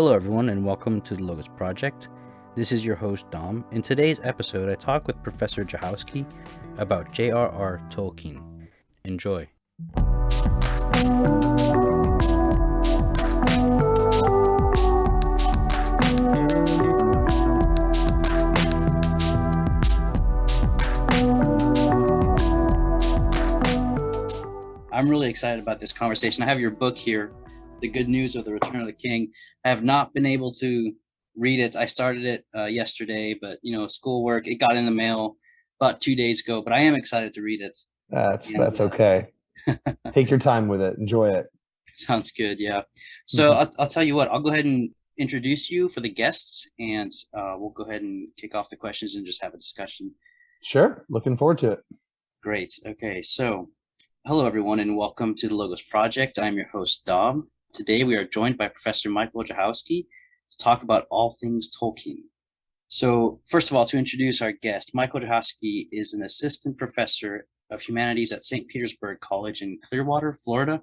Hello everyone and welcome to the Logos Project. This is your host Dom. In today's episode, I talk with Professor Jahosky about JRR Tolkien. Enjoy. I'm really excited about this conversation. I have your book here, The Good News of the Return of the King. I have not been able to read it. I started it yesterday, but schoolwork, it got in the mail about 2 days ago, but I am excited to read it. That's okay. Take your time with it. Enjoy it. Sounds good. Yeah. So I'll tell you what, I'll go ahead and introduce you for the guests, and we'll go ahead and kick off the questions and just have a discussion. Sure. Looking forward to it. Great. Okay. So hello, everyone, and welcome to the Logos Project. I'm your host, Dom. Today, we are joined by Professor Michael Jahosky to talk about all things Tolkien. So first of all, to introduce our guest, Michael Jahosky is an assistant professor of humanities at St. Petersburg College in Clearwater, Florida,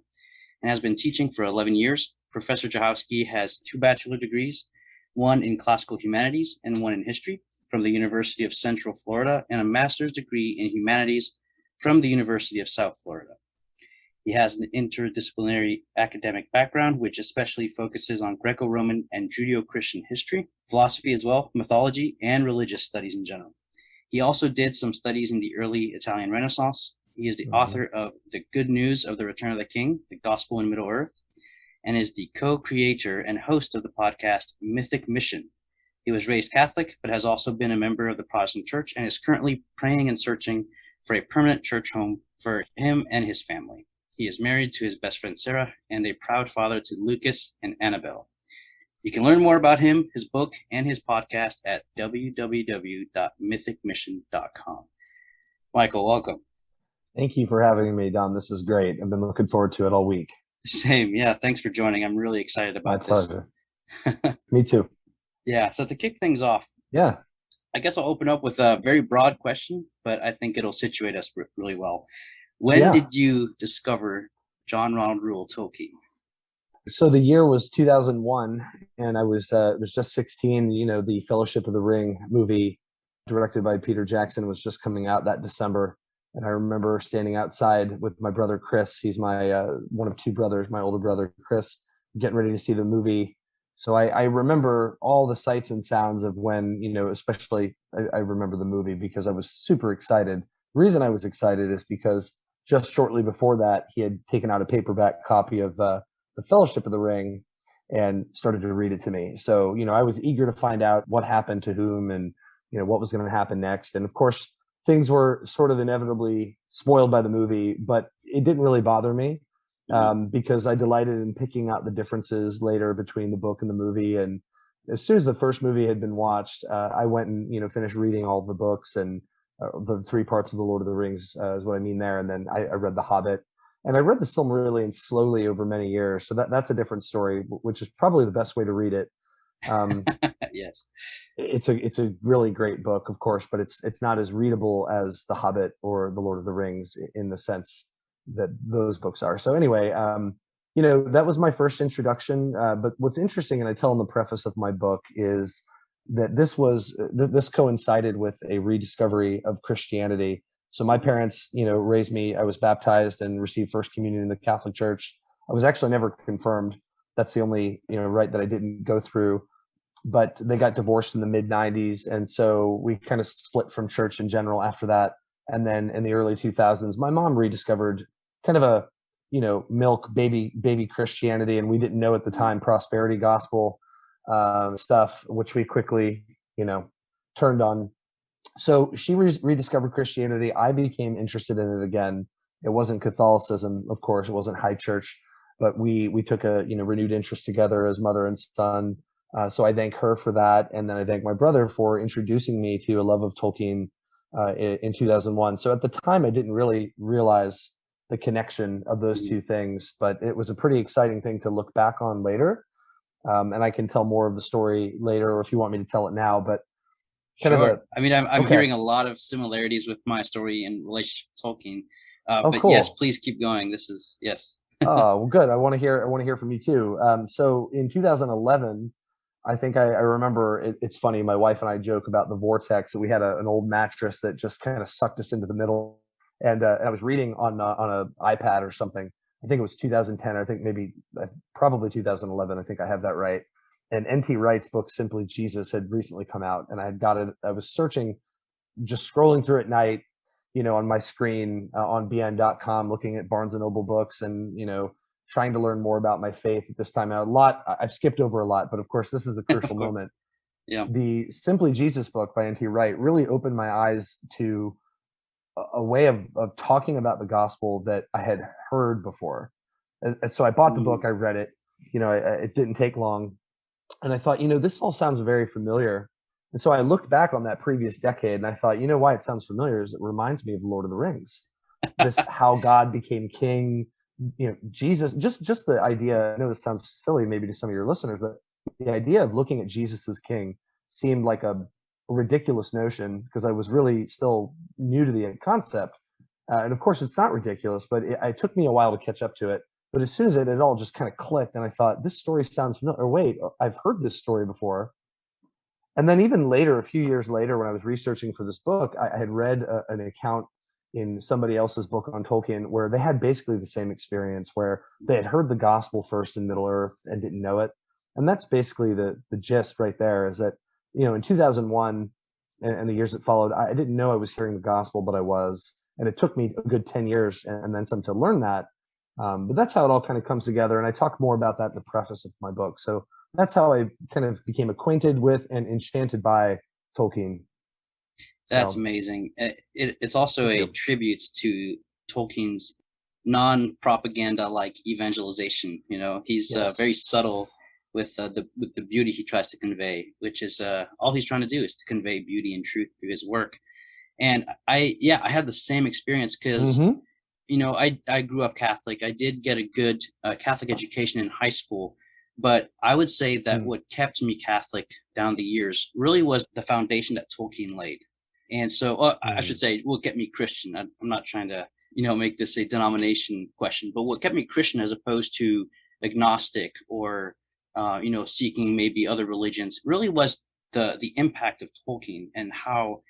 and has been teaching for 11 years. Professor Jahosky has 2 bachelor degrees, one in classical humanities and one in history from the University of Central Florida, and a master's degree in humanities from the University of South Florida. He has an interdisciplinary academic background, which especially focuses on Greco-Roman and Judeo-Christian history, philosophy as well, mythology, and religious studies in general. He also did some studies in the early Italian Renaissance. He is the author of The Good News of the Return of the King, The Gospel in Middle-earth, and is the co-creator and host of the podcast Mythic Mission. He was raised Catholic, but has also been a member of the Protestant Church and is currently praying and searching for a permanent church home for him and his family. He is married to his best friend Sarah and a proud father to Lucas and Annabelle. You can learn more about him, his book, and his podcast at www.mythicmission.com. Michael, welcome. Thank you for having me, Don. This is great. I've been looking forward to it all week. Same. Yeah, thanks for joining. I'm really excited about this. My pleasure. Me too. Yeah, so to kick things off, I guess I'll open up with a very broad question, but I think it'll situate us really well. When did you discover John Ronald Reuel Tolkien? So the year was 2001, and I was just 16. The Fellowship of the Ring movie, directed by Peter Jackson, was just coming out that December. And I remember standing outside with my brother Chris. He's my one of 2 brothers, my older brother Chris, getting ready to see the movie. So I remember all the sights and sounds of when, especially I remember the movie because I was super excited. The reason I was excited is because just shortly before that, he had taken out a paperback copy of The Fellowship of the Ring and started to read it to me. So, I was eager to find out what happened to whom and, what was going to happen next. And of course, things were sort of inevitably spoiled by the movie, but it didn't really bother me because I delighted in picking out the differences later between the book and the movie. And as soon as the first movie had been watched, I went and, finished reading all the books and the 3 parts of the Lord of the Rings is what I mean there. And then I read The Hobbit, and I read the Silmarillion slowly over many years. So that's a different story, which is probably the best way to read it. Yes, it's a really great book, of course, but it's not as readable as The Hobbit or the Lord of the Rings in the sense that those books are. So anyway, that was my first introduction. But what's interesting, and I tell in the preface of my book, is that this coincided with a rediscovery of Christianity. So my parents, raised me. I was baptized and received First Communion in the Catholic Church. I was actually never confirmed. That's the only, rite that I didn't go through. But they got divorced in the mid-90s, and so we kind of split from church in general after that. And then in the early 2000s, my mom rediscovered kind of a, milk baby Christianity, and we didn't know at the time prosperity gospel stuff, which we quickly, turned on. So she rediscovered Christianity. I became interested in it again. It wasn't Catholicism, of course. It wasn't high church, but we took a renewed interest together as mother and son. So I thank her for that, and then I thank my brother for introducing me to a love of Tolkien in 2001. So at the time, I didn't really realize the connection of those 2 things, but it was a pretty exciting thing to look back on later. And I can tell more of the story later, or if you want me to tell it now, but sure. I'm hearing a lot of similarities with my story in relation to Tolkien. But cool. Yes, please keep going. This is, yes. Oh, well, good. I want to hear from you too. So in 2011, I think I remember it's funny. My wife and I joke about the vortex. We had an old mattress that just kind of sucked us into the middle. And I was reading on an iPad or something. I think it was 2010. I think maybe probably 2011. I think I have that right. And N.T. Wright's book Simply Jesus had recently come out, and I had got it. I was searching, just scrolling through at night, on my screen on bn.com, looking at Barnes and Noble books, and trying to learn more about my faith at this time. I've skipped over a lot, but of course, this is the crucial moment. Yeah. The Simply Jesus book by N.T. Wright really opened my eyes to a way of talking about the gospel that I had heard before. So I bought the book, I read it, it didn't take long. And I thought, this all sounds very familiar. And so I looked back on that previous decade and I thought, why it sounds familiar is it reminds me of Lord of the Rings. This how God became king, Jesus, just the idea. I know this sounds silly maybe to some of your listeners, but the idea of looking at Jesus as king seemed like a ridiculous notion because I was really still new to the concept. And of course, it's not ridiculous, but it took me a while to catch up to it. But as soon as it all just kind of clicked, and I thought, this story sounds familiar. Or wait, I've heard this story before. And then even later, a few years later, when I was researching for this book, I had read an account in somebody else's book on Tolkien where they had basically the same experience, where they had heard the gospel first in Middle Earth and didn't know it. And that's basically the gist right there, is that, in 2001 and the years that followed, I didn't know I was hearing the gospel, but I was. And it took me a good 10 years and then some to learn that. But that's how it all kind of comes together. And I talk more about that in the preface of my book. So that's how I kind of became acquainted with and enchanted by Tolkien. That's amazing. It's also a tribute to Tolkien's non-propaganda like evangelization. He's very subtle with the beauty he tries to convey, which is all he's trying to do is to convey beauty and truth through his work. And I had the same experience because I grew up Catholic. I did get a good Catholic education in high school, but I would say that what kept me Catholic down the years really was the foundation that Tolkien laid. And so I should say what kept me Christian. I'm not trying to, make this a denomination question, but what kept me Christian as opposed to agnostic or, seeking maybe other religions really was the impact of Tolkien and how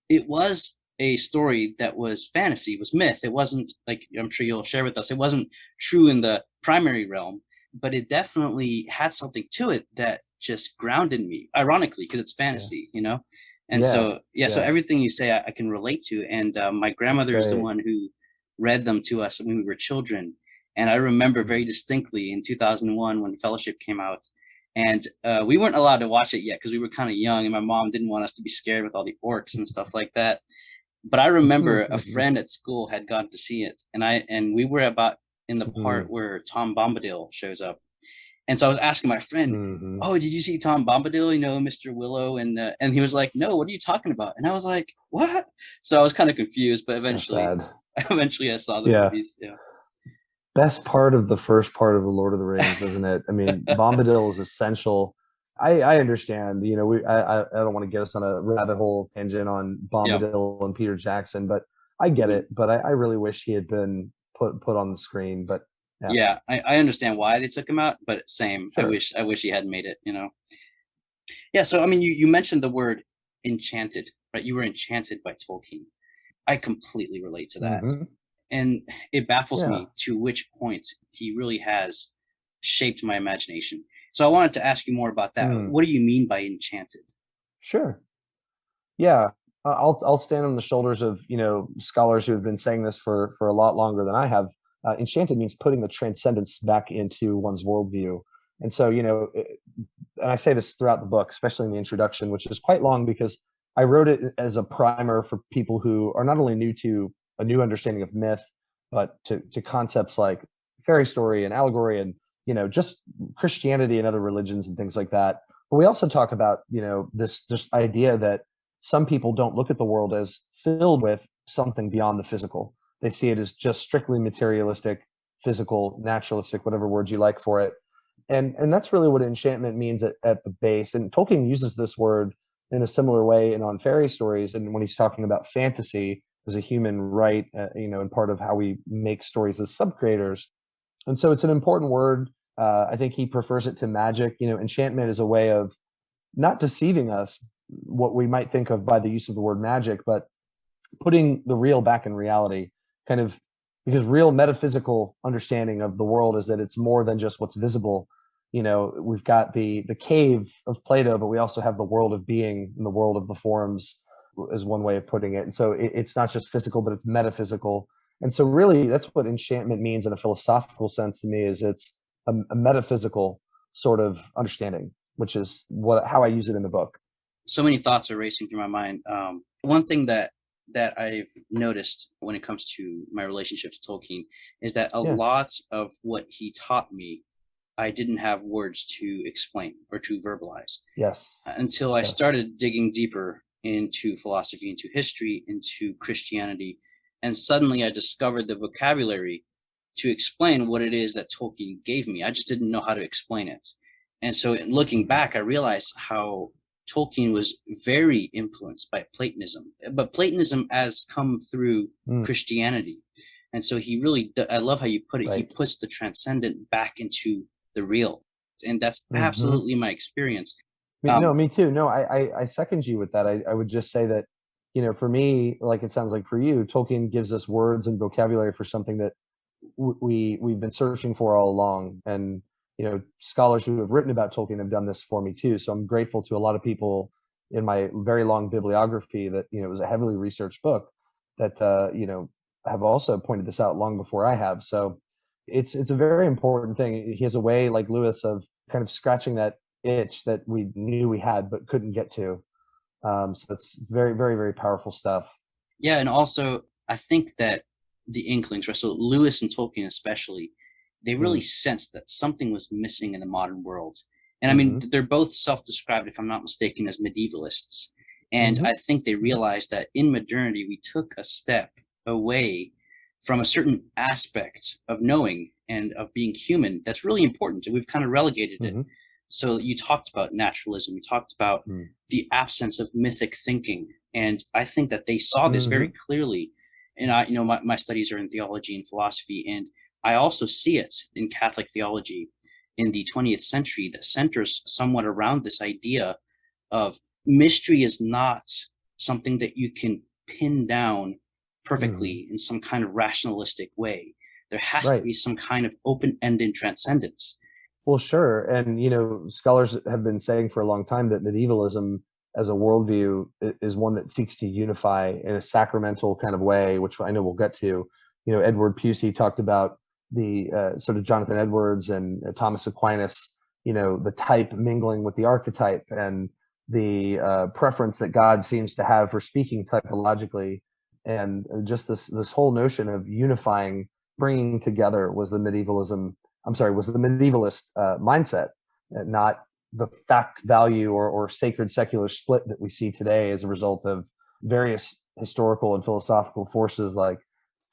it was a story that was fantasy, was myth. It wasn't, like I'm sure you'll share with us, it wasn't true in the primary realm, but it definitely had something to it that just grounded me, ironically, because it's fantasy, And so everything you say, I can relate to. And my grandmother is the one who read them to us when we were children. And I remember very distinctly in 2001 when Fellowship came out. And we weren't allowed to watch it yet because we were kind of young, and my mom didn't want us to be scared with all the orcs and stuff like that. But I remember a friend at school had gone to see it, and we were about in the part where Tom Bombadil shows up. And so I was asking my friend, "Oh, did you see Tom Bombadil? Mr. Willow?" And he was like, "No, what are you talking about?" And I was like, "What?" So I was kind of confused, but eventually I saw the movies. Yeah. Best part of the first part of the Lord of the Rings, isn't it? I mean, Bombadil is essential. I understand. I don't want to get us on a rabbit hole tangent on Bombadil and Peter Jackson, but I get it. But I really wish he had been put on the screen. But I understand why they took him out, but same. Sure. I wish he hadn't made it. Yeah. So I mean, you mentioned the word enchanted, right? You were enchanted by Tolkien. I completely relate to that. And it baffles me to which point he really has shaped my imagination. So I wanted to ask you more about that. What do you mean by enchanted? Sure. Yeah. I'll stand on the shoulders of, scholars who have been saying this for a lot longer than I have. Enchanted means putting the transcendence back into one's worldview. And so, and I say this throughout the book, especially in the introduction, which is quite long because I wrote it as a primer for people who are not only new to a new understanding of myth, but to concepts like fairy story and allegory and, just Christianity and other religions and things like that. But we also talk about, this idea that some people don't look at the world as filled with something beyond the physical. They see it as just strictly materialistic, physical, naturalistic, whatever words you like for it. And that's really what enchantment means at the base. And Tolkien uses this word in a similar way on fairy stories. And when he's talking about fantasy as a human right, and part of how we make stories as sub-creators. And so it's an important word. I think he prefers it to magic. Enchantment is a way of not deceiving us, what we might think of by the use of the word magic, but putting the real back in reality, kind of, because real metaphysical understanding of the world is that it's more than just what's visible. We've got the cave of Plato, but we also have the world of being and the world of the forms, is one way of putting it. And so it's not just physical, but it's metaphysical. And so really that's what enchantment means in a philosophical sense to me, is it's a metaphysical sort of understanding, which is how I use it in the book. So many thoughts are racing through my mind. One thing that I've noticed when it comes to my relationship to Tolkien is that a lot of what he taught me, I didn't have words to explain or to verbalize. Yes. Until I started digging deeper into philosophy, into history, into Christianity, and suddenly I discovered the vocabulary to explain what it is that Tolkien gave me. I just didn't know how to explain it. And so looking back, I realized how Tolkien was very influenced by Platonism, but Platonism has come through Christianity. And so he really, I love how you put it, he puts the transcendent back into the real. And that's absolutely my experience. Me too. No, I second you with that. I would just say that, for me, like it sounds like for you, Tolkien gives us words and vocabulary for something that we've been searching for all along. And scholars who have written about Tolkien have done this for me too. So I'm grateful to a lot of people in my very long bibliography that, it was a heavily researched book that, have also pointed this out long before I have. So it's a very important thing. He has a way, like Lewis, of kind of scratching that itch that we knew we had but couldn't get to. So it's very, very, very powerful stuff. Yeah, and also I think that the Inklings, right? So Lewis and Tolkien especially, they really sensed that something was missing in the modern world. And I mean, they're both self-described, if I'm not mistaken, as medievalists. And I think they realized that in modernity, we took a step away from a certain aspect of knowing and of being human that's really important. And we've kind of relegated it. So you talked about naturalism, you talked about the absence of mythic thinking. And I think that they saw this very clearly. And my studies are in theology and philosophy, and I also see it in Catholic theology in the 20th century that centers somewhat around this idea of mystery is not something that you can pin down perfectly in some kind of rationalistic way. There has to be some kind of open-ended transcendence. Well, sure. And, scholars have been saying for a long time that medievalism as a worldview is one that seeks to unify in a sacramental kind of way, which I know we'll get to. Edward Pusey talked about the sort of Jonathan Edwards and Thomas Aquinas, the type mingling with the archetype, and the preference that God seems to have for speaking typologically. And just this whole notion of unifying, bringing together was the medievalist mindset, not the fact value or sacred secular split that we see today as a result of various historical and philosophical forces like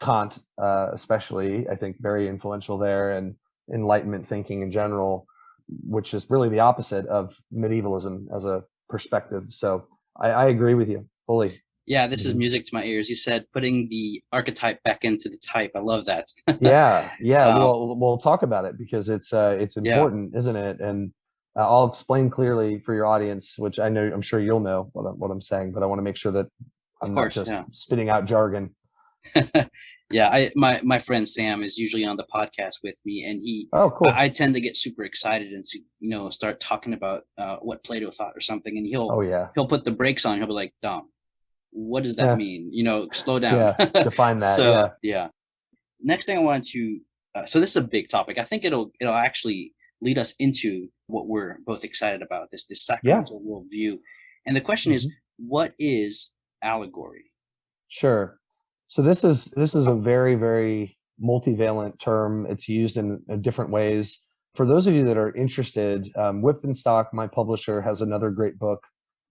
Kant, especially, I think very influential there, and Enlightenment thinking in general, which is really the opposite of medievalism as a perspective. So I agree with you fully. Yeah, this is music to my ears. You said putting the archetype back into the type. I love that. Yeah. We'll talk about it because it's important, isn't it? And I'll explain clearly for your audience, which I'm sure you'll know what I'm saying, but I want to make sure that I'm not just spitting out jargon. Yeah, my friend Sam is usually on the podcast with me, and cool. I tend to get super excited and to start talking about what Plato thought or something, and he'll put the brakes on. He'll be like, Dom, what does that mean? Slow down. Define that. So, yeah. Next thing I wanted to, so this is a big topic. I think it'll actually lead us into what we're both excited about, this sacramental worldview. And the question is, what is allegory? Sure. So this is a very, very multivalent term. It's used in different ways. For those of you that are interested, Whippenstock, my publisher, has another great book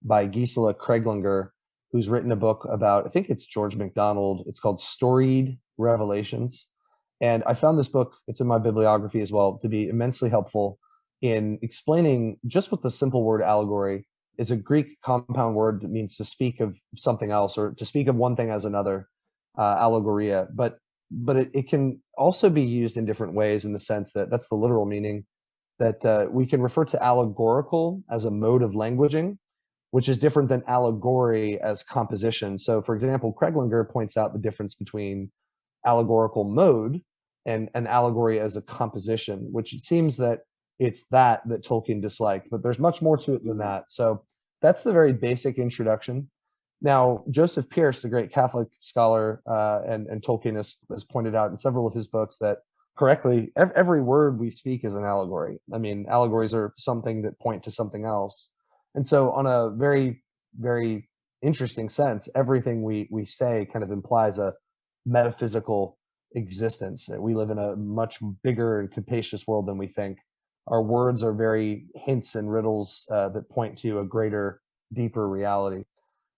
by Gisela Kreglinger, who's written a book about, I think it's George MacDonald. It's called Storied Revelations. And I found this book, it's in my bibliography as well, to be immensely helpful in explaining just what the simple word allegory is. A Greek compound word that means to speak of something else or to speak of one thing as another, allegoria. But it can also be used in different ways, in the sense that that's the literal meaning. that we can refer to allegorical as a mode of languaging, which is different than allegory as composition. So, for example, Kreglinger points out the difference between allegorical mode and an allegory as a composition, which it seems that it's that Tolkien disliked, but there's much more to it than that. So that's the very basic introduction. Now, Joseph Pearce, the great Catholic scholar, and Tolkien has pointed out in several of his books that correctly, every word we speak is an allegory. I mean, allegories are something that point to something else. And so on a very, very interesting sense, everything we say kind of implies a metaphysical existence. We live in a much bigger and capacious world than we think. Our words are very hints and riddles that point to a greater, deeper reality.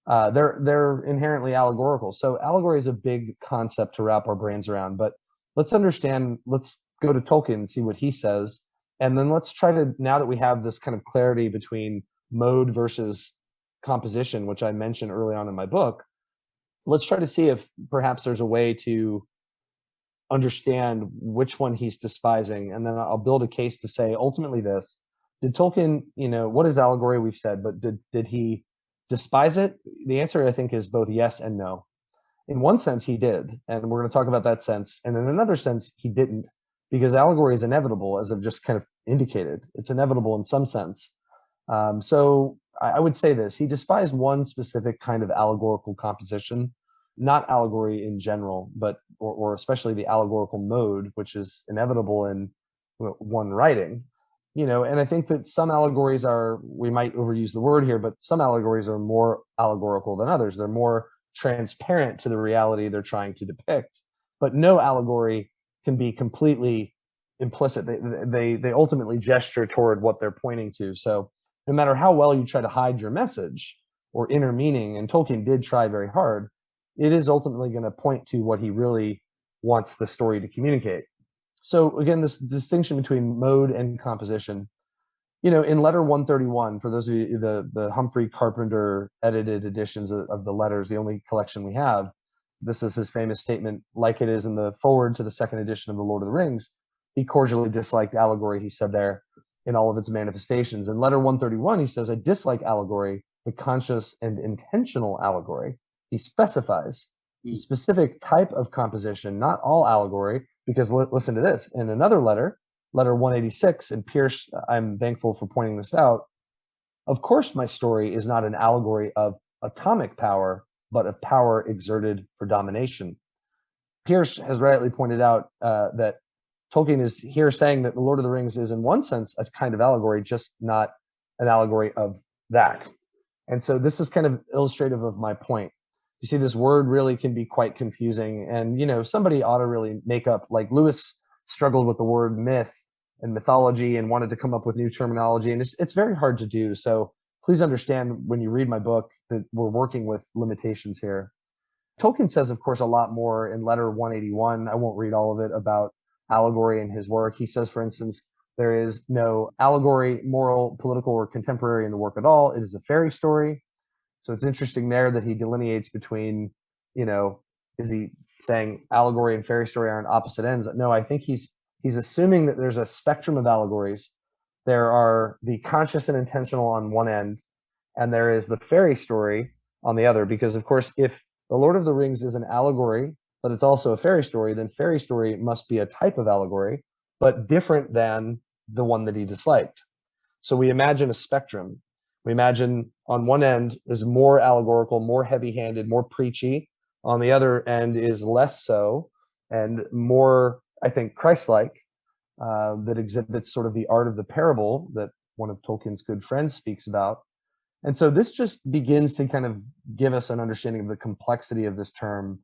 They're inherently allegorical. So allegory is a big concept to wrap our brains around. But let's go to Tolkien and see what he says. And then let's try to, now that we have this kind of clarity between mode versus composition, which I mentioned early on in my book, let's try to see if perhaps there's a way to understand which one he's despising. And then I'll build a case to say ultimately this: did Tolkien, what is allegory? We've said, but did he despise it? The answer, I think, is both yes and no. In one sense, he did, and we're going to talk about that sense. And in another sense, he didn't, because allegory is inevitable, as I've just kind of indicated. It's inevitable in some sense. So I would say this: he despised one specific kind of allegorical composition, not allegory in general, but or especially the allegorical mode, which is inevitable in one writing. And I think that some allegories are, we might overuse the word here, but some allegories are more allegorical than others. They're more transparent to the reality they're trying to depict. But no allegory can be completely implicit. They ultimately gesture toward what they're pointing to. So no matter how well you try to hide your message or inner meaning, and Tolkien did try very hard, it is ultimately going to point to what he really wants the story to communicate. So again, this distinction between mode and composition, in letter 131, for those of you, the Humphrey Carpenter edited editions of the letters, the only collection we have, this is his famous statement, like it is in the foreword to the second edition of The Lord of the Rings. He cordially disliked allegory, he said there, in all of its manifestations. In letter 131, he says, I dislike allegory, the conscious and intentional allegory. He specifies a specific type of composition, not all allegory, because listen to this. In another letter, letter 186, and Pearce, I'm thankful for pointing this out, of course my story is not an allegory of atomic power, but of power exerted for domination. Pearce has rightly pointed out that Tolkien is here saying that The Lord of the Rings is in one sense a kind of allegory, just not an allegory of that. And so this is kind of illustrative of my point. You see, this word really can be quite confusing. And, somebody ought to really make up, like Lewis struggled with the word myth and mythology and wanted to come up with new terminology. And it's very hard to do. So please understand when you read my book that we're working with limitations here. Tolkien says, of course, a lot more in letter 181. I won't read all of it about allegory in his work. He says, for instance, there is no allegory, moral, political, or contemporary in the work at all. It is a fairy story. So it's interesting there that he delineates between, is he saying allegory and fairy story are on opposite ends? No, I think he's assuming that there's a spectrum of allegories. There are the conscious and intentional on one end, and there is the fairy story on the other. Because, of course, if The Lord of the Rings is an allegory, but it's also a fairy story, then fairy story must be a type of allegory, but different than the one that he disliked. So we imagine a spectrum. We imagine on one end is more allegorical, more heavy-handed, more preachy. On the other end is less so and more, I think, Christ-like, that exhibits sort of the art of the parable that one of Tolkien's good friends speaks about. And so this just begins to kind of give us an understanding of the complexity of this term.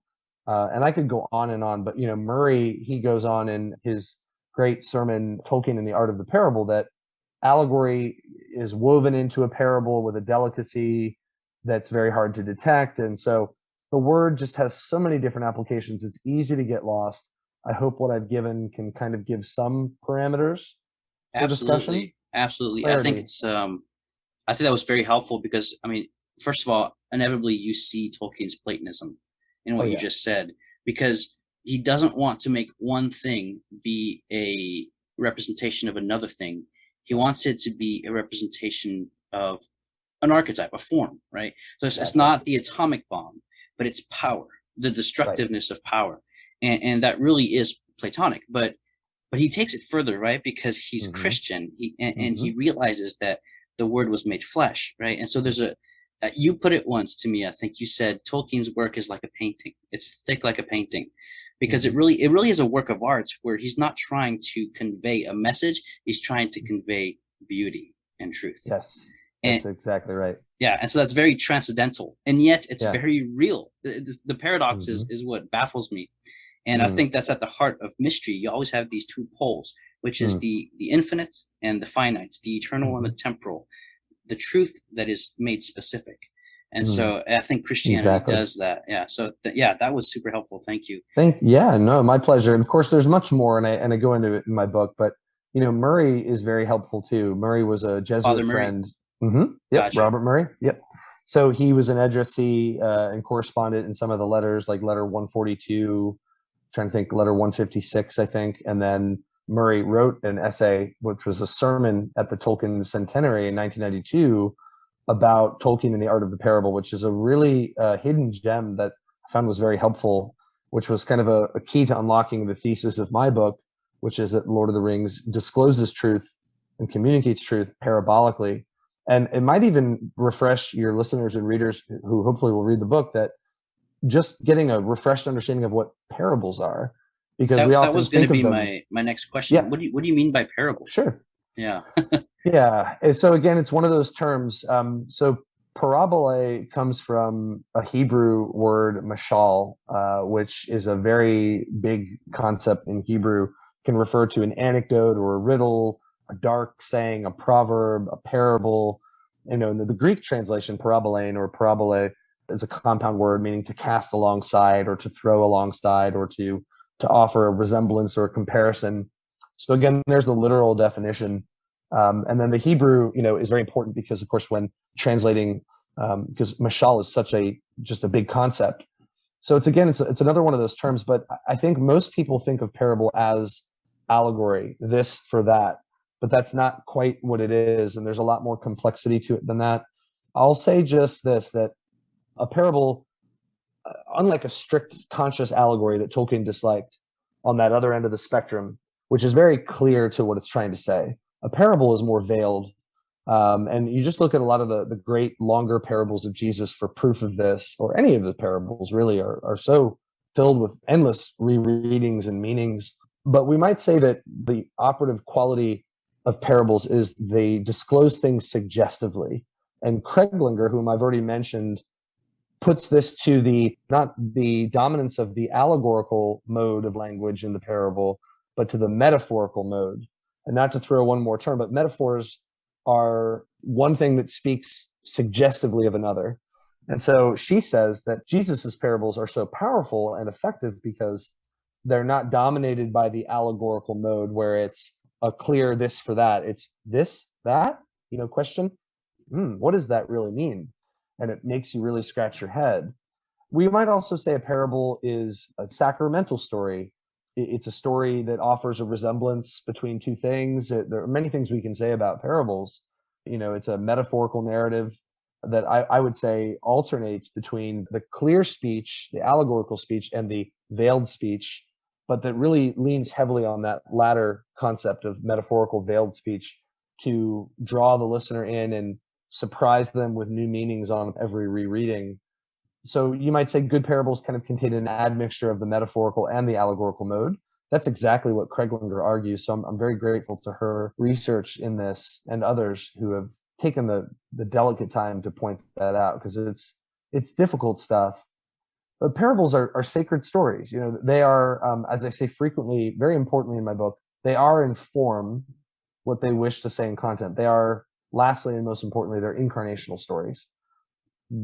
And I could go on and on, but, Murray, he goes on in his great sermon, Tolkien and the Art of the Parable, that allegory is woven into a parable with a delicacy that's very hard to detect. And so the word just has so many different applications. It's easy to get lost. I hope what I've given can kind of give some parameters for discussion. Absolutely. Clarity. I think I think that was very helpful because, first of all, inevitably you see Tolkien's Platonism in what you just said, because he doesn't want to make one thing be a representation of another thing. He wants it to be a representation of an archetype, a form, right? So it's not the atomic bomb, but it's power, the destructiveness of power, and that really is Platonic. But he takes it further, right? Because he's Christian, and he realizes that the Word was made flesh, right? And so there's you put it once to me, I think you said Tolkien's work is like a painting. It's thick like a painting, because it really is a work of art where he's not trying to convey a message, he's trying to convey beauty and truth. Yes, that's exactly right. Yeah, and so that's very transcendental, and yet it's very real. The paradox is what baffles me. And I think that's at the heart of mystery. You always have these two poles, which is the infinite and the finite, the eternal and the temporal, the truth that is made specific. And so I think Christianity does that. Yeah. So that was super helpful. Thank you. No, my pleasure. And of course, there's much more, and I go into it in my book. But Murray is very helpful too. Murray was a Jesuit friend. Yep, gotcha. Robert Murray. Yep. So he was an addressee and correspondent in some of the letters, like letter 142. Trying to think, letter 156, I think. And then Murray wrote an essay, which was a sermon at the Tolkien centenary in 1992 about Tolkien and the art of the parable, which is a really hidden gem that I found was very helpful, which was kind of a key to unlocking the thesis of my book, which is that Lord of the Rings discloses truth and communicates truth parabolically. And it might even refresh your listeners and readers who hopefully will read the book, that just getting a refreshed understanding of what parables are, because that was going to be my next question. Yeah. What do you mean by parable? Sure. Yeah. Yeah. So again, it's one of those terms. So Parabolae comes from a Hebrew word, mashal, which is a very big concept in Hebrew. Can refer to an anecdote or a riddle, a dark saying, a proverb, a parable. The Greek translation, parabolae or parabolae, is a compound word meaning to cast alongside or to throw alongside or to offer a resemblance or a comparison. So again, there's the literal definition. And then the Hebrew, is very important because, of course, when translating, because mashal is just a big concept. So it's another one of those terms, but I think most people think of parable as allegory, this for that, but that's not quite what it is. And there's a lot more complexity to it than that. I'll say just this, that a parable, unlike a strict conscious allegory that Tolkien disliked on that other end of the spectrum, which is very clear to what it's trying to say, a parable is more veiled. And you just look at a lot of the great longer parables of Jesus for proof of this, or any of the parables really are so filled with endless rereadings and meanings. But we might say that the operative quality of parables is they disclose things suggestively. And Kreglinger, whom I've already mentioned, puts this to not the dominance of the allegorical mode of language in the parable, but to the metaphorical mode. And not to throw one more term, but metaphors are one thing that speaks suggestively of another. And so she says that Jesus's parables are so powerful and effective because they're not dominated by the allegorical mode where it's a clear this for that. It's this, that, question. What does that really mean? And it makes you really scratch your head. We might also say a parable is a sacramental story. It's a story that offers a resemblance between two things. There are many things we can say about parables. It's a metaphorical narrative that I would say alternates between the clear speech, the allegorical speech, and the veiled speech, but that really leans heavily on that latter concept of metaphorical veiled speech to draw the listener in and surprise them with new meanings on every rereading. So you might say good parables kind of contain an admixture of the metaphorical and the allegorical mode. That's exactly what Kreglinger argues. So I'm very grateful to her research in this and others who have taken the delicate time to point that out, because it's difficult stuff. But parables are sacred stories. They are, as I say frequently, very importantly in my book, they are in form what they wish to say in content. They are, lastly and most importantly, they're incarnational stories.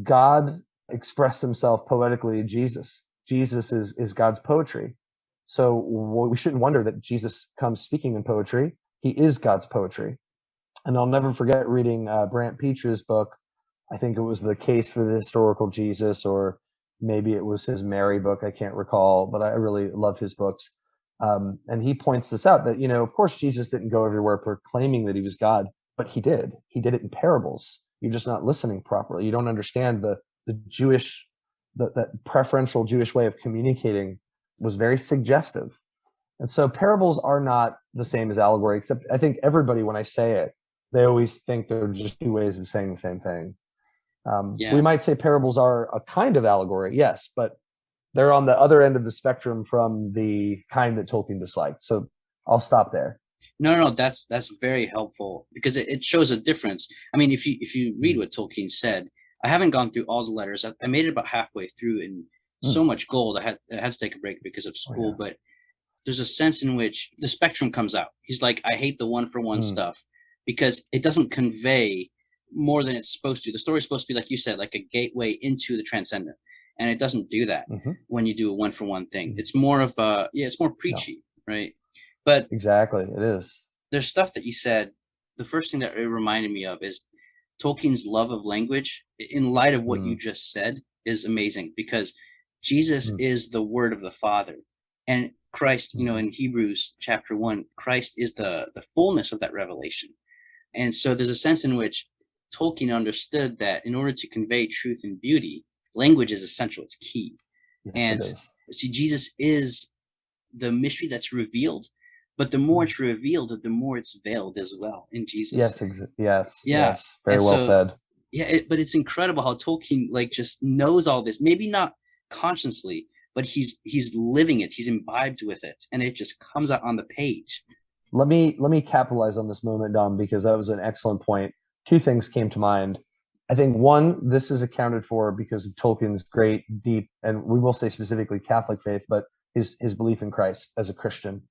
God expressed himself poetically in Jesus. Jesus is God's poetry. So we shouldn't wonder that Jesus comes speaking in poetry. He is God's poetry. And I'll never forget reading Brant Peach's book. I think it was The Case for the Historical Jesus, or maybe it was his Mary book. I can't recall, but I really love his books. And he points this out that, of course, Jesus didn't go everywhere proclaiming that he was God, but he did. He did it in parables. You're just not listening properly. You don't understand the Jewish, that preferential Jewish way of communicating was very suggestive. And so parables are not the same as allegory, except I think everybody, when I say it, they always think they're just two ways of saying the same thing. We Yeah. might say parables are a kind of allegory, yes, but they're on the other end of the spectrum from the kind that Tolkien disliked. So I'll stop there. No, that's very helpful because it shows a difference. I mean, if you read what Tolkien said, I haven't gone through all the letters. I made it about halfway through, and so much gold. I had to take a break because of school, but there's a sense in which the spectrum comes out. He's like, I hate the one for one stuff because it doesn't convey more than it's supposed to. The story's supposed to be, like you said, like a gateway into the transcendent. And it doesn't do that when you do a one for one thing. It's more of it's more preachy, right? But exactly, it is. There's stuff that you said. The first thing that it reminded me of is Tolkien's love of language, in light of what you just said, is amazing because Jesus is the word of the Father. And Christ, in Hebrews chapter 1, Christ is the fullness of that revelation. And so there's a sense in which Tolkien understood that in order to convey truth and beauty, language is essential. It's key. Yes, and see, Jesus is the mystery that's revealed, but the more it's revealed, the more it's veiled as well in Jesus. Yes. Very well said. Yeah, but it's incredible how Tolkien just knows all this. Maybe not consciously, but he's living it. He's imbibed with it, and it just comes out on the page. Let me capitalize on this moment, Dom, because that was an excellent point. Two things came to mind. I think one, this is accounted for because of Tolkien's great, deep, and we will say specifically Catholic faith, but his belief in Christ as a Christian.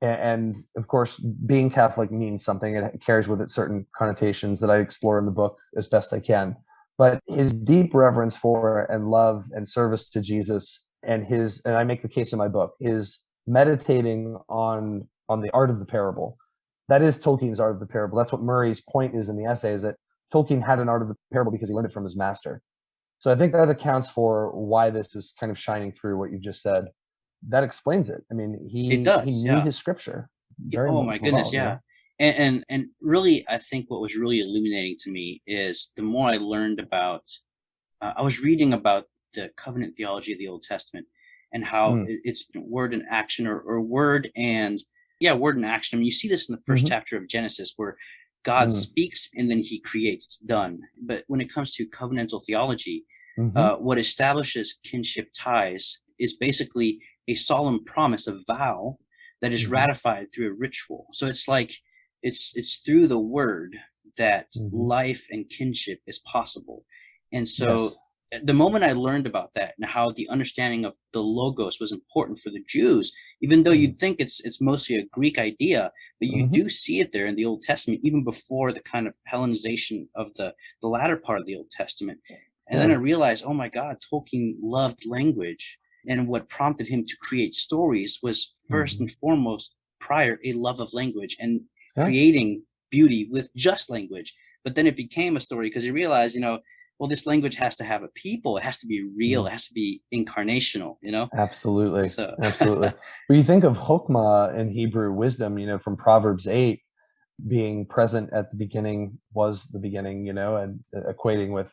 And of course, being Catholic means something. It carries with it certain connotations that I explore in the book as best I can. But his deep reverence for and love and service to Jesus, and I make the case in my book, his meditating on the art of the parable. That is Tolkien's art of the parable. That's what Murray's point is in the essay, is that Tolkien had an art of the parable because he learned it from his master. So I think that accounts for why this is kind of shining through what you just said. That explains it. I mean, he knew his scripture. Oh my goodness, yeah. And really, I think what was really illuminating to me is the more I learned about, I was reading about the covenant theology of the Old Testament and how it's word and action, or word and action. I mean, you see this in the first chapter of Genesis where God speaks and then he creates. It's done. But when it comes to covenantal theology, what establishes kinship ties is basically a solemn promise, a vow that is ratified through a ritual. So it's like it's through the word that life and kinship is possible. And so the moment I learned about that and how the understanding of the logos was important for the Jews, even though you'd think it's mostly a Greek idea, but you do see it there in the Old Testament, even before the kind of Hellenization of the latter part of the Old Testament. And then I realized, oh my God, Tolkien loved language. And what prompted him to create stories was first and foremost, prior, a love of language and creating beauty with just language. But then it became a story because he realized, well, this language has to have a people. It has to be real. It has to be incarnational, Absolutely. Absolutely. When you think of Chokmah in Hebrew, wisdom, from Proverbs 8, being present at the beginning was the beginning, and equating with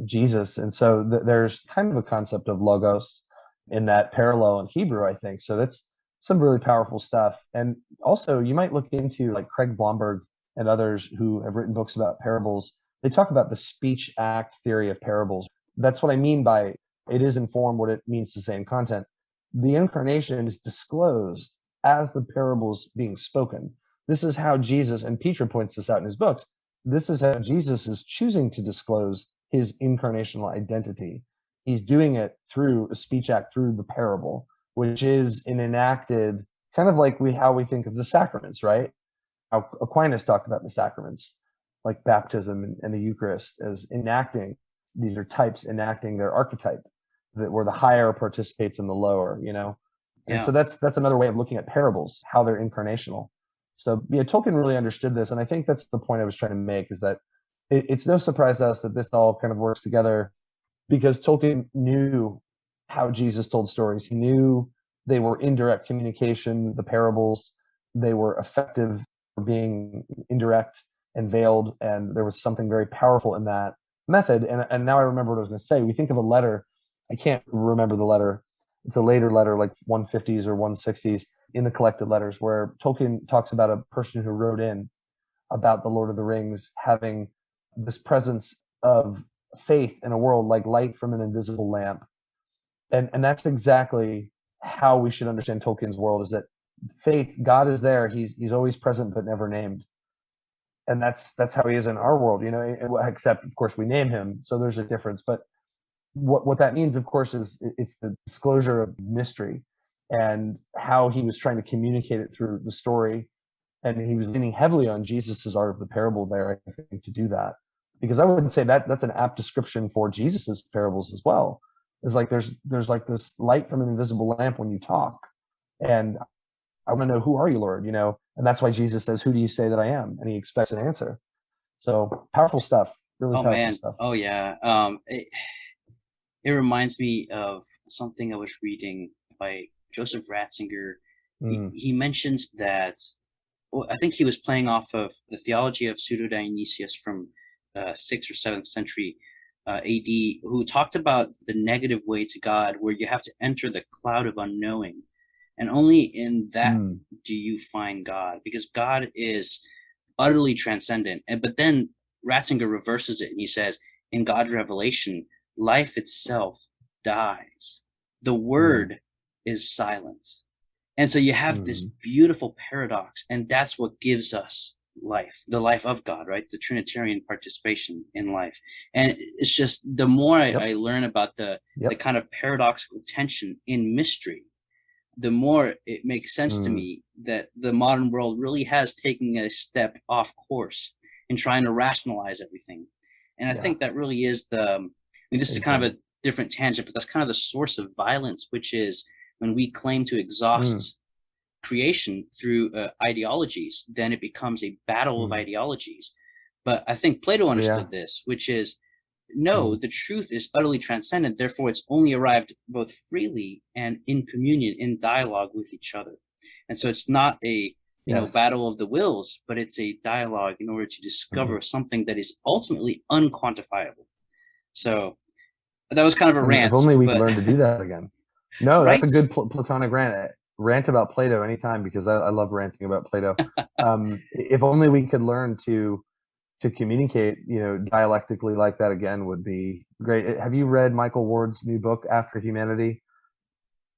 Jesus. And so there's kind of a concept of logos in that parallel in Hebrew, I think. So that's some really powerful stuff. And also you might look into like Craig Blomberg and others who have written books about parables. They talk about the speech act theory of parables. That's what I mean by it is informed what it means to say in content. The incarnation is disclosed as the parables being spoken. This is how Jesus, and Peter points this out in his books, this is how Jesus is choosing to disclose his incarnational identity. He's doing it through a speech act, through the parable, which is an enacted, kind of like how we think of the sacraments, right? How Aquinas talked about the sacraments, like baptism and the Eucharist, as enacting. These are types enacting their archetype, where the higher participates in the lower, And so that's another way of looking at parables, how they're incarnational. So Tolkien really understood this, and I think that's the point I was trying to make, is that it's no surprise to us that this all kind of works together, because Tolkien knew how Jesus told stories. He knew they were indirect communication. The parables, they were effective for being indirect and veiled, and there was something very powerful in that method. And now I remember what I was going to say. We think of a letter. I can't remember the letter. It's a later letter, like 150s or 160s in the collected letters, where Tolkien talks about a person who wrote in about the Lord of the Rings having this presence of faith in a world like light from an invisible lamp. And that's exactly how we should understand Tolkien's world, is that faith, God is there. He's always present, but never named. And that's how he is in our world, except of course we name him. So there's a difference. But what that means, of course, is it's the disclosure of mystery and how he was trying to communicate it through the story. And he was leaning heavily on Jesus's art of the parable there, I think, to do that. Because I would say that's an apt description for Jesus's parables as well. It's like there's like this light from an invisible lamp when you talk. And I want to know, who are you, Lord? And that's why Jesus says, who do you say that I am? And he expects an answer. So powerful stuff, really Oh powerful man. stuff. Oh yeah. It reminds me of something I was reading by Joseph Ratzinger. He mentions that, well, I think he was playing off of the Theology of Pseudo-Dionysius from 6th or 7th century AD, who talked about the negative way to God, where you have to enter the cloud of unknowing. And only in that do you find God, because God is utterly transcendent. But then Ratzinger reverses it and he says, in God's revelation, life itself dies. The word is silence. And so you have this beautiful paradox, and that's what gives us life, the life of God, right? The Trinitarian participation in life. And it's just, the more I learn about the kind of paradoxical tension in mystery, the more it makes sense to me that the modern world really has taken a step off course in trying to rationalize everything. And I think that really is this is kind of a different tangent, but that's kind of the source of violence, which is when we claim to exhaust creation through ideologies, then it becomes a battle of ideologies. But I think Plato understood this, which is, no, the truth is utterly transcendent. Therefore, it's only arrived both freely and in communion, in dialogue with each other. And so it's not a battle of the wills, but it's a dialogue in order to discover something that is ultimately unquantifiable. So that was kind of a rant. If only we could learn to do that again. No, right? That's a good Platonic rant about Plato anytime, because I love ranting about Plato. If only we could learn to communicate, dialectically like that again, would be great. Have you read Michael Ward's new book, After Humanity?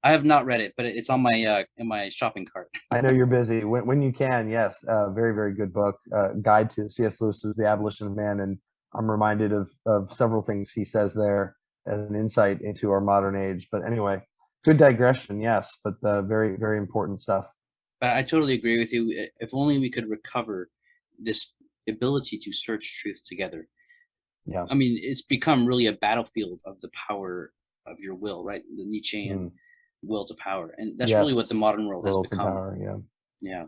I have not read it, but it's on my in my shopping cart. I know you're busy. When you can, yes, very, very good book. Guide to C.S. Lewis's The Abolition of Man, and I'm reminded of several things he says there as an insight into our modern age. But anyway, good digression, yes, but very, very important stuff. But I totally agree with you. If only we could recover this ability to search truth together. Yeah. I mean, it's become really a battlefield of the power of your will, right? The Nietzschean will to power. And that's really what the modern world has become. Power, yeah.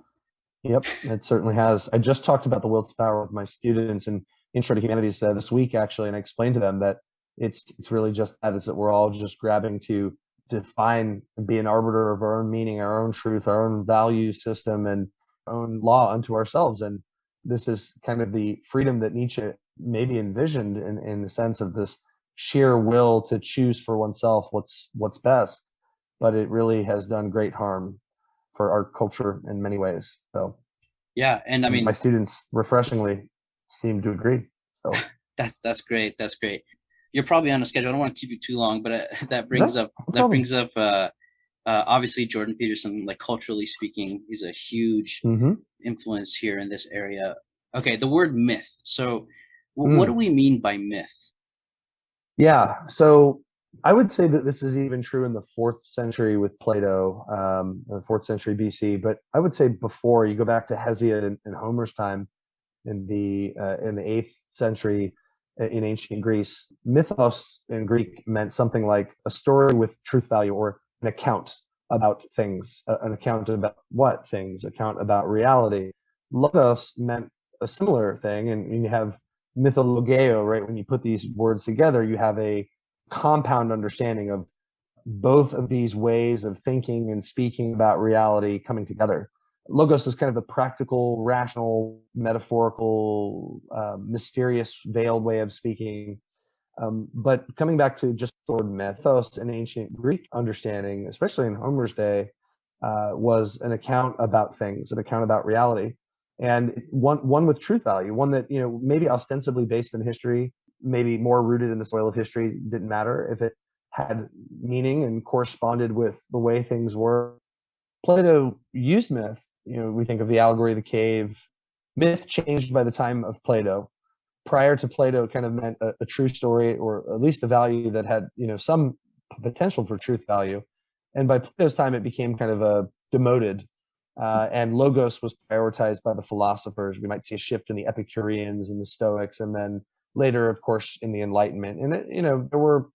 Yep, it certainly has. I just talked about the will to power with my students in Intro to Humanities this week, actually, and I explained to them that it's really just that, is that we're all just grabbing to define and be an arbiter of our own meaning, our own truth, our own value system, and our own law unto ourselves. And this is kind of the freedom that Nietzsche maybe envisioned in the sense of this sheer will to choose for oneself what's best. But it really has done great harm for our culture in many ways. So yeah, and I mean, my students refreshingly seem to agree. So that's great. That's great. You're probably on a schedule. I don't want to keep you too long, but that brings up obviously Jordan Peterson, like culturally speaking, he's a huge influence here in this area. Okay, the word myth. So what do we mean by myth? Yeah, so I would say that this is even true in the 4th century with Plato, the 4th century BC. But I would say before, you go back to Hesiod in Homer's time, in the 8th century in ancient Greece. Mythos in Greek meant something like a story with truth value, or an account about things, an account about what things, account about reality. Logos meant a similar thing, and you have mythologeo, right? When you put these words together, you have a compound understanding of both of these ways of thinking and speaking about reality coming together. Logos is kind of a practical, rational, metaphorical, mysterious, veiled way of speaking. But coming back to just the word mythos, an ancient Greek understanding, especially in Homer's day, was an account about things, an account about reality, and one with truth value, one that maybe ostensibly based in history, maybe more rooted in the soil of history, didn't matter if it had meaning and corresponded with the way things were. Plato used myth. We think of the allegory of the cave. Myth changed by the time of Plato. Prior to Plato, it kind of meant a true story, or at least a value that had some potential for truth value. And by Plato's time, it became kind of a demoted, and logos was prioritized by the philosophers. We might see a shift in the Epicureans and the Stoics, and then later, of course, in the Enlightenment. And there were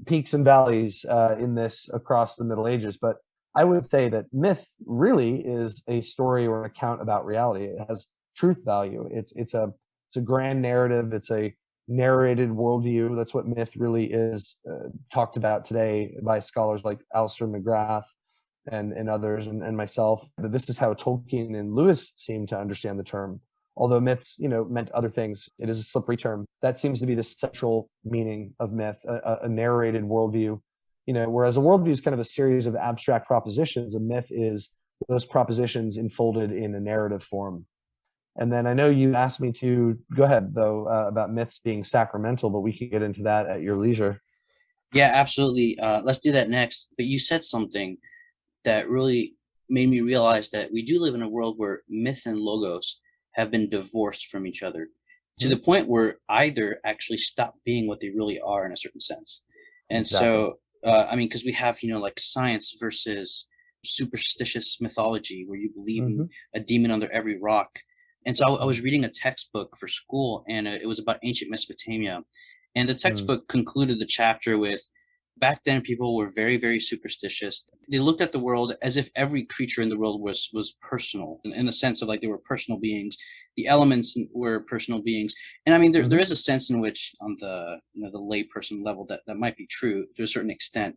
peaks and valleys in this across the Middle Ages, but I would say that myth really is a story or an account about reality. It has truth value. It's a grand narrative. It's a narrated worldview. That's what myth really is, talked about today by scholars like Alistair McGrath and others, and myself. That this is how Tolkien and Lewis seem to understand the term. Although myths, meant other things. It is a slippery term. That seems to be the central meaning of myth, a narrated worldview. Whereas a worldview is kind of a series of abstract propositions, a myth is those propositions enfolded in a narrative form. And then I know you asked me to go ahead, though, about myths being sacramental, but we can get into that at your leisure. Yeah, absolutely. Let's do that next. But you said something that really made me realize that we do live in a world where myth and logos have been divorced from each other to the point where either actually stop being what they really are in a certain sense. And Exactly. so, because we have, like science versus superstitious mythology where you believe in a demon under every rock. And so I was reading a textbook for school, and it was about ancient Mesopotamia. And the textbook concluded the chapter with, back then people were very, very superstitious. They looked at the world as if every creature in the world was personal, in the sense of like they were personal beings. The elements were personal beings. And I mean, there is a sense in which on the the layperson level that might be true to a certain extent.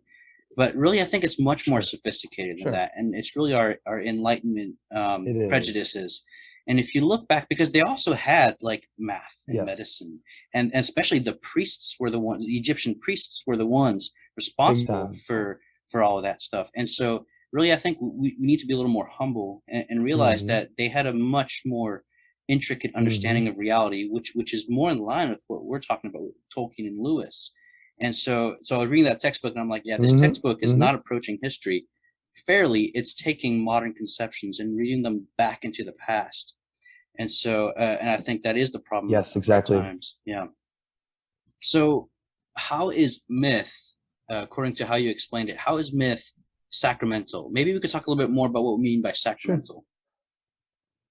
But really, I think it's much more sophisticated than that. And it's really our Enlightenment prejudices. And if you look back, because they also had like math and medicine, and especially the priests were the ones, the Egyptian priests were the ones responsible for all of that stuff. And so really, I think we need to be a little more humble and realize that they had a much more intricate understanding of reality, which is more in line with what we're talking about with Tolkien and Lewis. And so I was reading that textbook, and I'm like, yeah, this textbook is not approaching history fairly. It's taking modern conceptions and reading them back into the past. And so, and I think that is the problem. Yes, exactly. Times. Yeah. So how is myth, according to how you explained it, how is myth sacramental? Maybe we could talk a little bit more about what we mean by sacramental.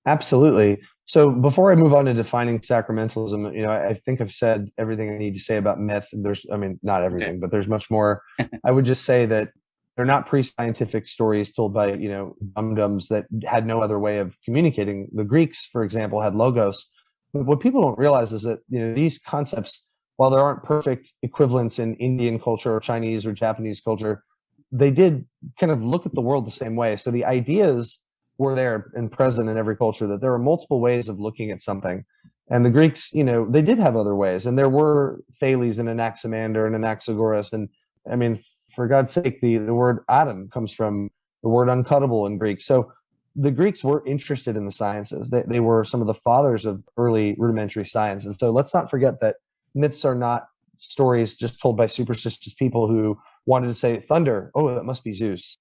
Sure. Absolutely. So before I move on to defining sacramentalism, I think I've said everything I need to say about myth. Not everything, but there's much more. I would just say that they're not pre-scientific stories told by, dum-dums that had no other way of communicating. The Greeks, for example, had logos. But what people don't realize is that, these concepts, while there aren't perfect equivalents in Indian culture or Chinese or Japanese culture, they did kind of look at the world the same way. So the ideas were there and present in every culture, that there are multiple ways of looking at something. And the Greeks, they did have other ways. And there were Thales and Anaximander and Anaxagoras. And I mean, for God's sake, the word atom comes from the word uncuttable in Greek. So the Greeks were interested in the sciences. They were some of the fathers of early rudimentary science. And so let's not forget that myths are not stories just told by superstitious people who wanted to say thunder. Oh, that must be Zeus.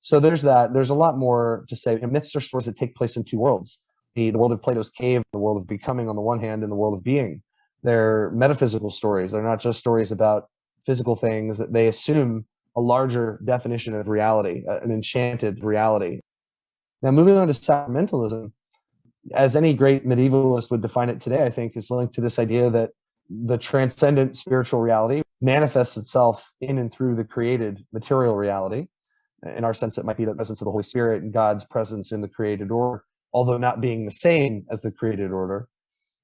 So there's that. There's a lot more to say. Myths are stories that take place in two worlds. The world of Plato's cave, the world of becoming on the one hand, and the world of being. They're metaphysical stories. They're not just stories about physical things. They assume a larger definition of reality, an enchanted reality. Now, moving on to sacramentalism, as any great medievalist would define it today, I think is linked to this idea that the transcendent spiritual reality manifests itself in and through the created material reality. In our sense, it might be the presence of the Holy Spirit and God's presence in the created order, although not being the same as the created order.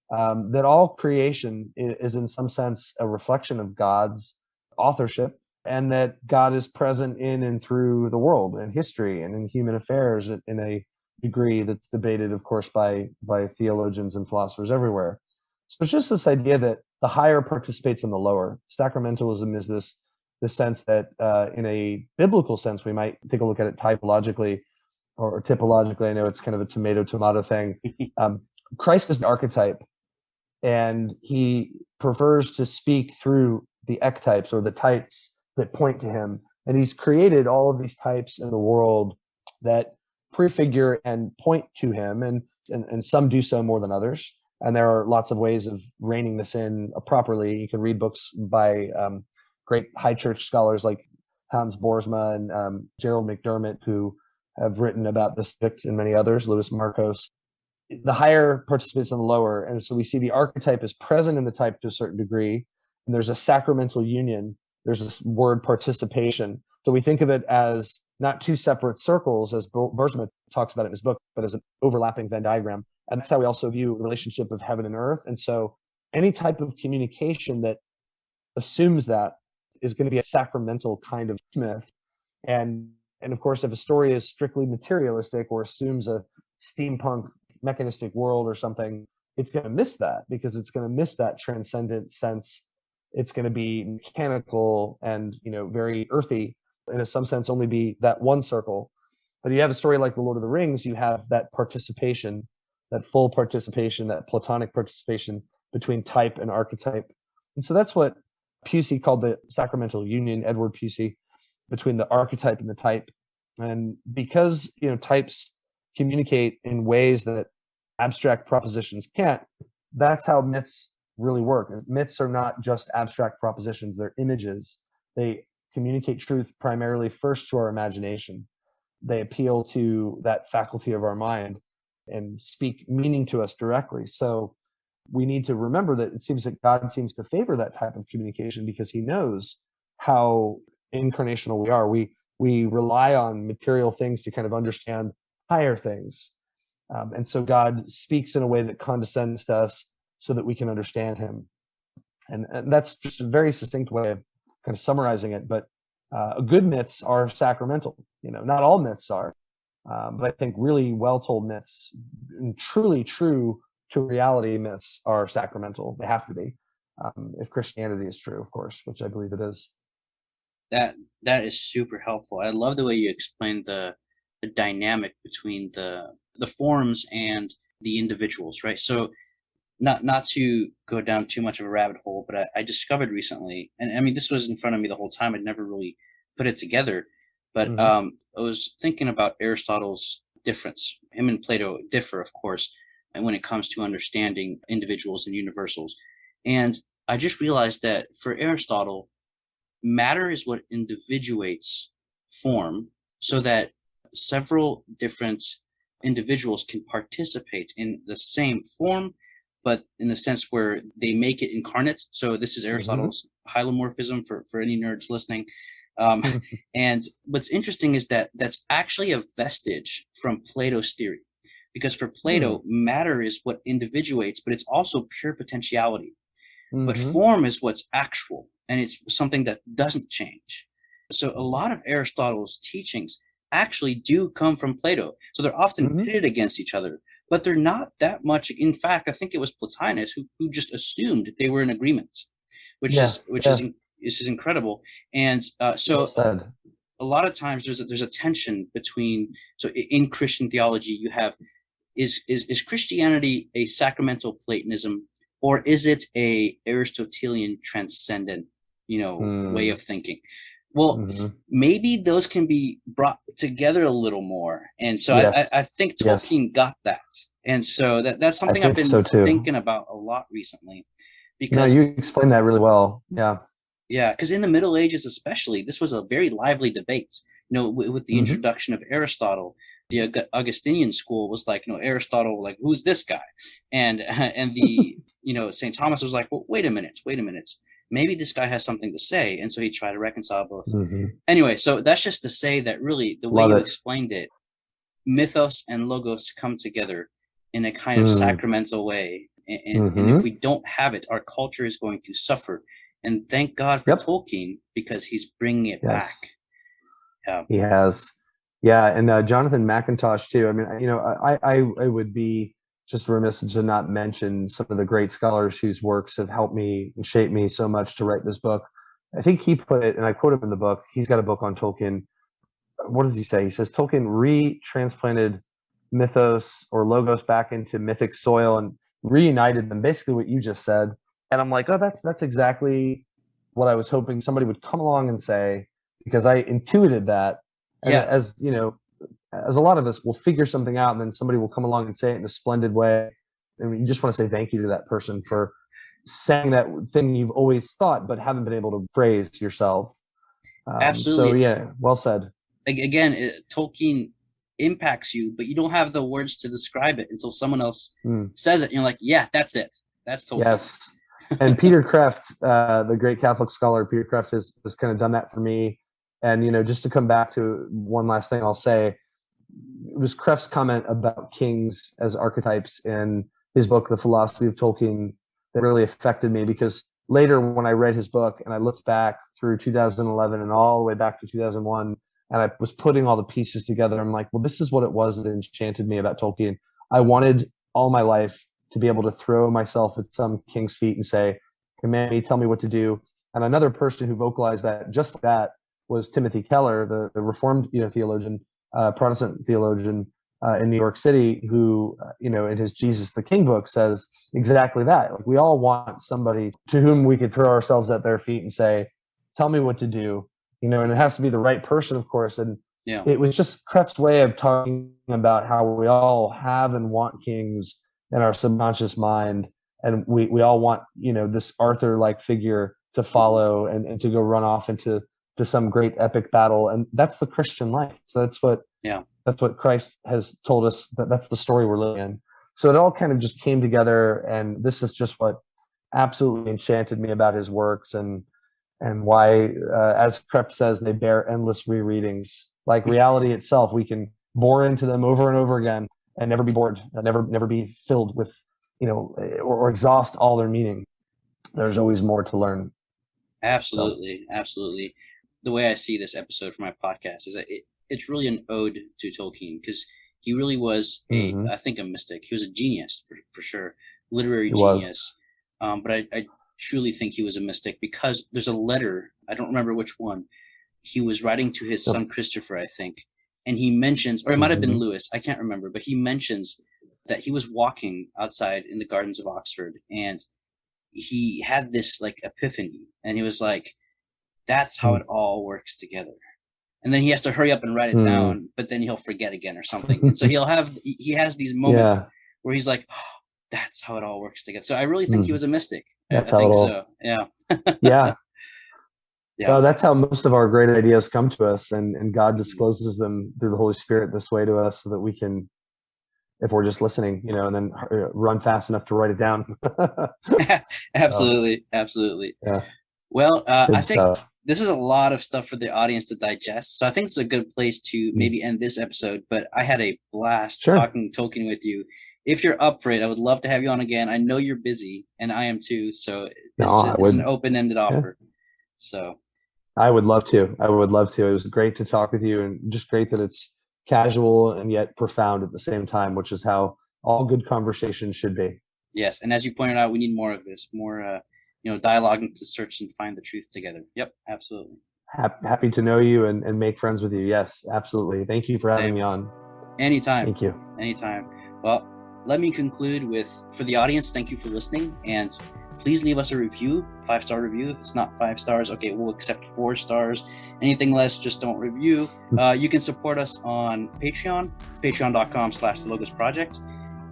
That all creation is in some sense a reflection of God's authorship and that God is present in and through the world and history and in human affairs in a degree that's debated, of course, by theologians and philosophers everywhere. So it's just this idea that the higher participates in the lower. Sacramentalism is this sense that, in a biblical sense, we might take a look at it typologically or typologically. I know it's kind of a tomato thing. Christ is the archetype, and he prefers to speak through the ectypes or the types that point to him. And he's created all of these types in the world that prefigure and point to him, and some do so more than others. And there are lots of ways of reining this in properly. You can read books by great high church scholars like Hans Boersma and Gerald McDermott, who have written about this subject, and many others, Louis Marcos. The higher participates in the lower. And so we see the archetype is present in the type to a certain degree, and there's a sacramental union. There's this word participation. So we think of it as not two separate circles, as Boersma talks about it in his book, but as an overlapping Venn diagram. And that's how we also view the relationship of heaven and earth. And so any type of communication that assumes that is going to be a sacramental kind of myth. And of course, if a story is strictly materialistic or assumes a steampunk mechanistic world or something, it's going to miss that, because it's going to miss that transcendent sense. It's going to be mechanical and, very earthy, and in some sense only be that one circle. But you have a story like The Lord of the Rings, you have that participation, that full participation, that Platonic participation between type and archetype. And so that's what Pusey called the sacramental union, Edward Pusey, between the archetype and the type. And because, types communicate in ways that abstract propositions can't, that's how myths really work. Myths are not just abstract propositions, they're images. They communicate truth primarily first to our imagination. They appeal to that faculty of our mind and speak meaning to us directly. So we need to remember that it seems that God seems to favor that type of communication because he knows how incarnational we are. We rely on material things to kind of understand higher things. And so God speaks in a way that condescends to us so that we can understand him. And that's just a very succinct way of kind of summarizing it. But good myths are sacramental. Not all myths are, but I think really well-told myths, and truly true to reality myths, are sacramental. They have to be, if Christianity is true, of course, which I believe it is. That is super helpful. I love the way you explained the dynamic between the forms and the individuals, right? So not to go down too much of a rabbit hole, but I discovered recently, and I mean, this was in front of me the whole time. I'd never really put it together, but I was thinking about Aristotle's difference. Him and Plato differ, of course, and when it comes to understanding individuals and universals. And I just realized that for Aristotle, matter is what individuates form, so that several different individuals can participate in the same form, but in the sense where they make it incarnate. So this is Aristotle's hylomorphism for any nerds listening. And what's interesting is that that's actually a vestige from Plato's theory, because for Plato, matter is what individuates, but it's also pure potentiality. But form is what's actual, and it's something that doesn't change. So a lot of Aristotle's teachings actually do come from Plato. So they're often pitted against each other, but they're not that much. In fact, I think it was Plotinus who just assumed that they were in agreement, which is incredible. And so a lot of times there's a tension between. So in Christian theology, you have is Christianity a sacramental Platonism, or is it a Aristotelian transcendent, way of thinking? Well, maybe those can be brought together a little more. And so I think Tolkien got that. And so that's something I've been thinking about a lot recently. Because you explained that really well. Yeah. Yeah, because in the Middle Ages especially, this was a very lively debate. With the introduction of Aristotle, the Augustinian school was like, Aristotle, like, who's this guy? And the, St. Thomas was like, well, wait a minute. Maybe this guy has something to say. And so he tried to reconcile both. Anyway, so that's just to say that really the way you explained it, mythos and logos come together in a kind of sacramental way. And if we don't have it, our culture is going to suffer And thank God for Tolkien, because he's bringing it back. Yeah. He has. Yeah, and Jonathan McIntosh too. I mean, I would be just remiss to not mention some of the great scholars whose works have helped me and shaped me so much to write this book. I think he put it, and I quote him in the book, he's got a book on Tolkien. What does he say? He says, Tolkien retransplanted mythos or logos back into mythic soil and reunited them, basically what you just said. And I'm like, oh, that's exactly what I was hoping somebody would come along and say, because I intuited that. And as you know, as a lot of us will figure something out, and then somebody will come along and say it in a splendid way. And you just want to say thank you to that person for saying that thing you've always thought but haven't been able to phrase yourself. Absolutely. So yeah, well said. Again, Tolkien impacts you, but you don't have the words to describe it until someone else says it. And you're like, yeah, that's it. That's Tolkien. Yes. And Peter Kreeft, the great Catholic scholar, Peter Kreeft has kind of done that for me. And, just to come back to one last thing I'll say, it was Kreeft's comment about kings as archetypes in his book, The Philosophy of Tolkien, that really affected me, because later when I read his book and I looked back through 2011 and all the way back to 2001, and I was putting all the pieces together, I'm like, well, this is what it was that enchanted me about Tolkien. I wanted all my life to be able to throw myself at some king's feet and say, command me, tell me what to do. And another person who vocalized that just like that was Timothy Keller, the Reformed theologian, Protestant theologian in New York City, who in his Jesus the King book says exactly that. Like, we all want somebody to whom we could throw ourselves at their feet and say, tell me what to do. And it has to be the right person, of course. And it was just Kreeft's way of talking about how we all have and want kings in our subconscious mind, and we all want this Arthur-like figure to follow and to go run off into some great epic battle, and that's the Christian life. So that's what Christ has told us, that's the story we're living in. So it all kind of just came together, and this is just what absolutely enchanted me about his works, and why, as Kreeft says, they bear endless rereadings. Like reality itself, we can bore into them over and over again and never be bored, never be filled with, or exhaust all their meaning. There's always more to learn. Absolutely. Absolutely. The way I see this episode for my podcast is that it's really an ode to Tolkien, because he really was I think a mystic. He was a genius for sure, literary genius. But I truly think he was a mystic, because there's a letter, I don't remember which one, he was writing to his son Christopher, I think, and he mentions, or it might have been Lewis, I can't remember, but he mentions that he was walking outside in the gardens of Oxford, and he had this like epiphany, and he was like, that's how it all works together. And then he has to hurry up and write it down, but then he'll forget again or something. And so he has these moments where he's like, oh, that's how it all works together. So I really think he was a mystic. That's I think all. So. Yeah. Yeah. Well, that's how most of our great ideas come to us, and God discloses them through the Holy Spirit this way to us, so that we can, if we're just listening, and then run fast enough to write it down. Absolutely. Absolutely. Yeah. Well, I think this is a lot of stuff for the audience to digest. So I think it's a good place to maybe end this episode, but I had a blast talking Tolkien with you. If you're up for it, I would love to have you on again. I know you're busy, and I am too. So it's an open-ended offer. So I would love to. It was great to talk with you, and just great that it's casual and yet profound at the same time, which is how all good conversations should be. Yes. And as you pointed out, we need more of this, more, dialoguing to search and find the truth together. Yep. Absolutely. Happy to know you and make friends with you. Yes, absolutely. Thank you for having me on. Anytime. Thank you. Anytime. Well, let me conclude with, for the audience, thank you for listening, and please leave us a review, 5-star review. If it's not 5 stars, okay, we'll accept 4 stars. Anything less, just don't review. You can support us on Patreon, patreon.com/thelogosproject,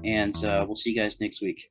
and we'll see you guys next week.